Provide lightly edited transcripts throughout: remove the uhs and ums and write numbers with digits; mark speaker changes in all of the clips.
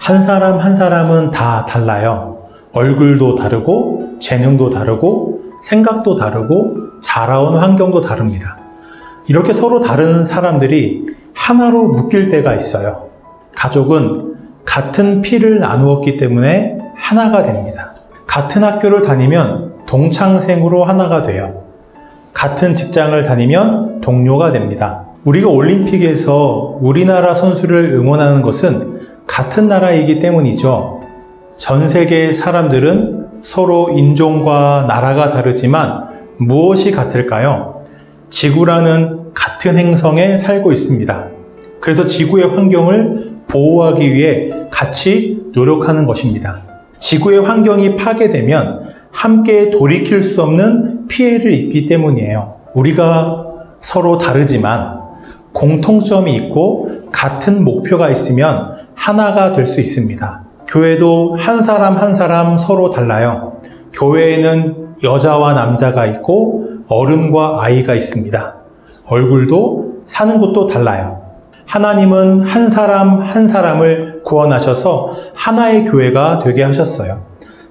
Speaker 1: 한 사람 한 사람은 다 달라요. 얼굴도 다르고, 재능도 다르고, 생각도 다르고, 자라온 환경도 다릅니다. 이렇게 서로 다른 사람들이 하나로 묶일 때가 있어요. 가족은 같은 피를 나누었기 때문에 하나가 됩니다. 같은 학교를 다니면 동창생으로 하나가 돼요. 같은 직장을 다니면 동료가 됩니다. 우리가 올림픽에서 우리나라 선수를 응원하는 것은 같은 나라이기 때문이죠. 전 세계의 사람들은 서로 인종과 나라가 다르지만 무엇이 같을까요? 지구라는 같은 행성에 살고 있습니다. 그래서 지구의 환경을 보호하기 위해 같이 노력하는 것입니다. 지구의 환경이 파괴되면 함께 돌이킬 수 없는 피해를 입기 때문이에요. 우리가 서로 다르지만 공통점이 있고 같은 목표가 있으면 하나가 될 수 있습니다. 교회도 한 사람 한 사람 서로 달라요. 교회에는 여자와 남자가 있고 어른과 아이가 있습니다. 얼굴도 사는 곳도 달라요. 하나님은 한 사람 한 사람을 구원하셔서 하나의 교회가 되게 하셨어요.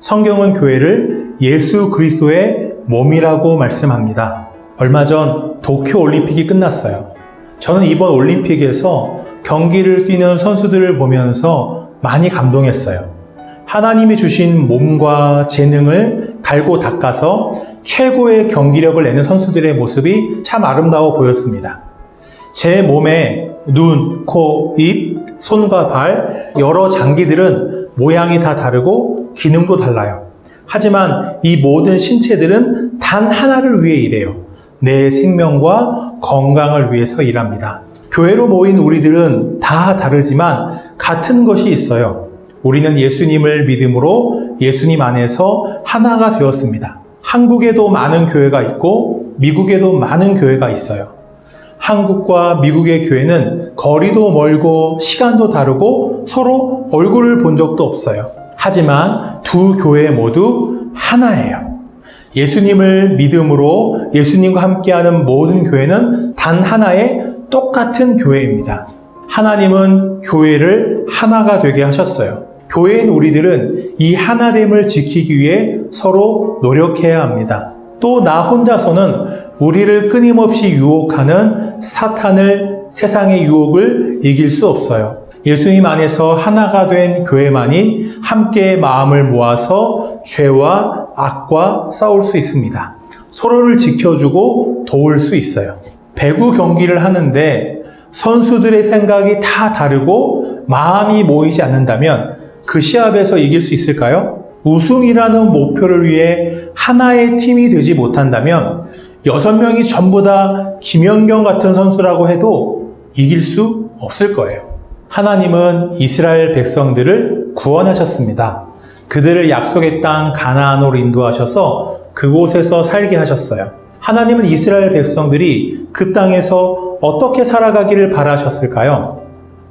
Speaker 1: 성경은 교회를 예수 그리스도의 몸이라고 말씀합니다. 얼마 전 도쿄 올림픽이 끝났어요. 저는 이번 올림픽에서 경기를 뛰는 선수들을 보면서 많이 감동했어요. 하나님이 주신 몸과 재능을 갈고 닦아서 최고의 경기력을 내는 선수들의 모습이 참 아름다워 보였습니다. 제 몸에 눈, 코, 입, 손과 발, 여러 장기들은 모양이 다 다르고 기능도 달라요. 하지만 이 모든 신체들은 단 하나를 위해 일해요. 내 생명과 건강을 위해서 일합니다. 교회로 모인 우리들은 다 다르지만 같은 것이 있어요. 우리는 예수님을 믿음으로 예수님 안에서 하나가 되었습니다. 한국에도 많은 교회가 있고 미국에도 많은 교회가 있어요. 한국과 미국의 교회는 거리도 멀고 시간도 다르고 서로 얼굴을 본 적도 없어요. 하지만 두 교회 모두 하나예요. 예수님을 믿음으로 예수님과 함께하는 모든 교회는 단 하나의 똑같은 교회입니다. 하나님은 교회를 하나가 되게 하셨어요. 교회인 우리들은 이 하나됨을 지키기 위해 서로 노력해야 합니다. 또 나 혼자서는 우리를 끊임없이 유혹하는 사탄을, 세상의 유혹을 이길 수 없어요. 예수님 안에서 하나가 된 교회만이 함께 마음을 모아서 죄와 악과 싸울 수 있습니다. 서로를 지켜주고 도울 수 있어요. 배구 경기를 하는데 선수들의 생각이 다 다르고 마음이 모이지 않는다면 그 시합에서 이길 수 있을까요? 우승이라는 목표를 위해 하나의 팀이 되지 못한다면 6명이 전부 다 김연경 같은 선수라고 해도 이길 수 없을 거예요. 하나님은 이스라엘 백성들을 구원하셨습니다. 그들을 약속의 땅 가나안으로 인도하셔서 그곳에서 살게 하셨어요. 하나님은 이스라엘 백성들이 그 땅에서 어떻게 살아가기를 바라셨을까요?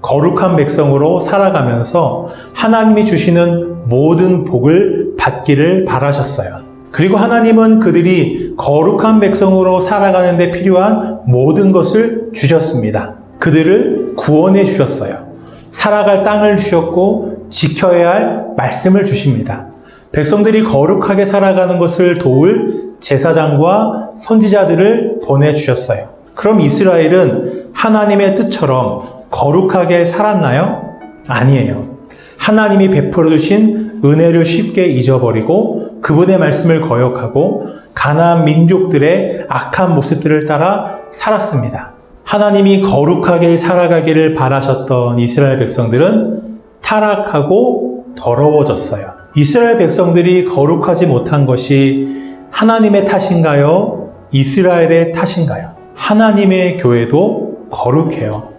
Speaker 1: 거룩한 백성으로 살아가면서 하나님이 주시는 모든 복을 받기를 바라셨어요. 그리고 하나님은 그들이 거룩한 백성으로 살아가는 데 필요한 모든 것을 주셨습니다. 그들을 구원해 주셨어요. 살아갈 땅을 주셨고 지켜야 할 말씀을 주십니다. 백성들이 거룩하게 살아가는 것을 도울 제사장과 선지자들을 보내주셨어요. 그럼 이스라엘은 하나님의 뜻처럼 거룩하게 살았나요? 아니에요. 하나님이 베풀어 주신 은혜를 쉽게 잊어버리고 그분의 말씀을 거역하고 가나안 민족들의 악한 모습들을 따라 살았습니다. 하나님이 거룩하게 살아가기를 바라셨던 이스라엘 백성들은 타락하고 더러워졌어요. 이스라엘 백성들이 거룩하지 못한 것이 하나님의 탓인가요? 이스라엘의 탓인가요? 하나님의 교회도 거룩해요.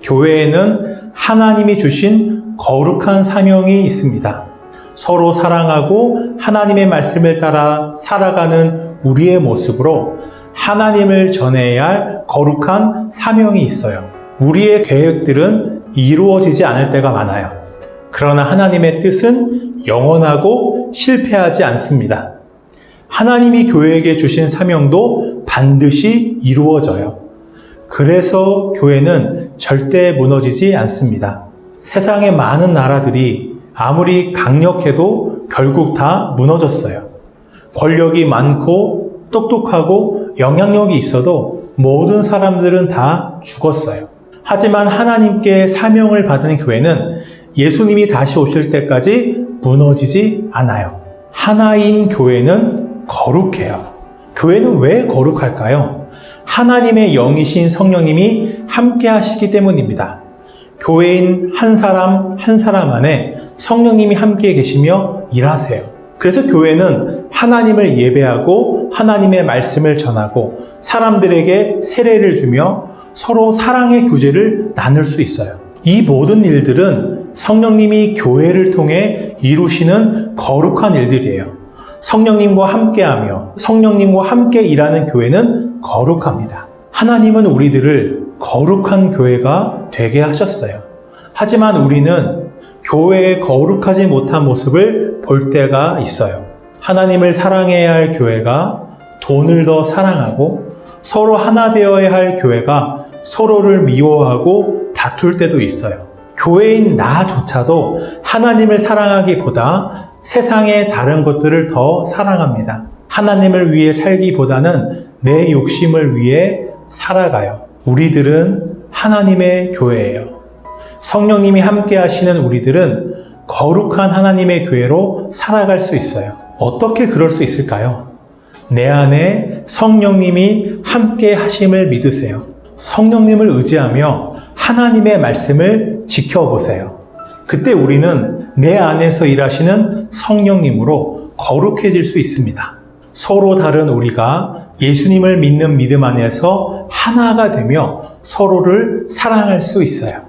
Speaker 1: 교회에는 하나님이 주신 거룩한 사명이 있습니다. 서로 사랑하고 하나님의 말씀을 따라 살아가는 우리의 모습으로 하나님을 전해야 할 거룩한 사명이 있어요. 우리의 계획들은 이루어지지 않을 때가 많아요. 그러나 하나님의 뜻은 영원하고 실패하지 않습니다. 하나님이 교회에게 주신 사명도 반드시 이루어져요. 그래서 교회는 절대 무너지지 않습니다. 세상의 많은 나라들이 아무리 강력해도 결국 다 무너졌어요. 권력이 많고 똑똑하고 영향력이 있어도 모든 사람들은 다 죽었어요. 하지만 하나님께 사명을 받은 교회는 예수님이 다시 오실 때까지 무너지지 않아요. 하나인 교회는 거룩해요. 교회는 왜 거룩할까요? 하나님의 영이신 성령님이 함께 하시기 때문입니다. 교회인 한 사람 한 사람 안에 성령님이 함께 계시며 일하세요. 그래서 교회는 하나님을 예배하고 하나님의 말씀을 전하고 사람들에게 세례를 주며 서로 사랑의 교제를 나눌 수 있어요. 이 모든 일들은 성령님이 교회를 통해 이루시는 거룩한 일들이에요. 성령님과 함께하며 성령님과 함께 일하는 교회는 거룩합니다. 하나님은 우리들을 거룩한 교회가 되게 하셨어요. 하지만 우리는 교회의 거룩하지 못한 모습을 볼 때가 있어요. 하나님을 사랑해야 할 교회가 돈을 더 사랑하고 서로 하나 되어야 할 교회가 서로를 미워하고 다툴 때도 있어요. 교회인 나조차도 하나님을 사랑하기보다 세상의 다른 것들을 더 사랑합니다. 하나님을 위해 살기보다는 내 욕심을 위해 살아가요. 우리들은 하나님의 교회예요. 성령님이 함께 하시는 우리들은 거룩한 하나님의 교회로 살아갈 수 있어요. 어떻게 그럴 수 있을까요? 내 안에 성령님이 함께 하심을 믿으세요. 성령님을 의지하며 하나님의 말씀을 지켜보세요. 그때 우리는 내 안에서 일하시는 성령님으로 거룩해질 수 있습니다. 서로 다른 우리가 예수님을 믿는 믿음 안에서 하나가 되며 서로를 사랑할 수 있어요.